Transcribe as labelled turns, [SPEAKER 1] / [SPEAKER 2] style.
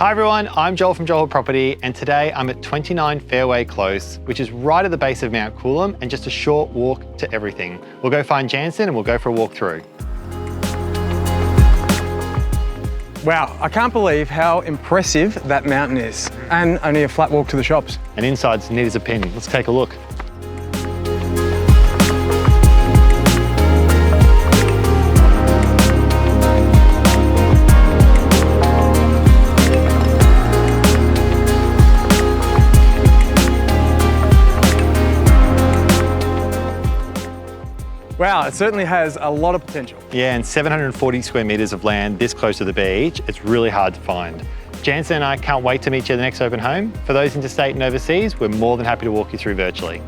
[SPEAKER 1] Hi everyone, I'm Joel from Joel Property, and today I'm at 29 Fairway Close, which is right at the base of Mount Coolum and just a short walk to everything. We'll go find Jansen and we'll go for a walk through.
[SPEAKER 2] Wow, I can't believe how impressive that mountain is, and only a flat walk to the shops.
[SPEAKER 1] And inside's neat as a pin. Let's take a look.
[SPEAKER 2] Wow, it certainly has a lot of potential.
[SPEAKER 1] Yeah, and 740 square metres of land this close to the beach, it's really hard to find. Jansen and I can't wait to meet you at the next open home. For those interstate and overseas, we're more than happy to walk you through virtually.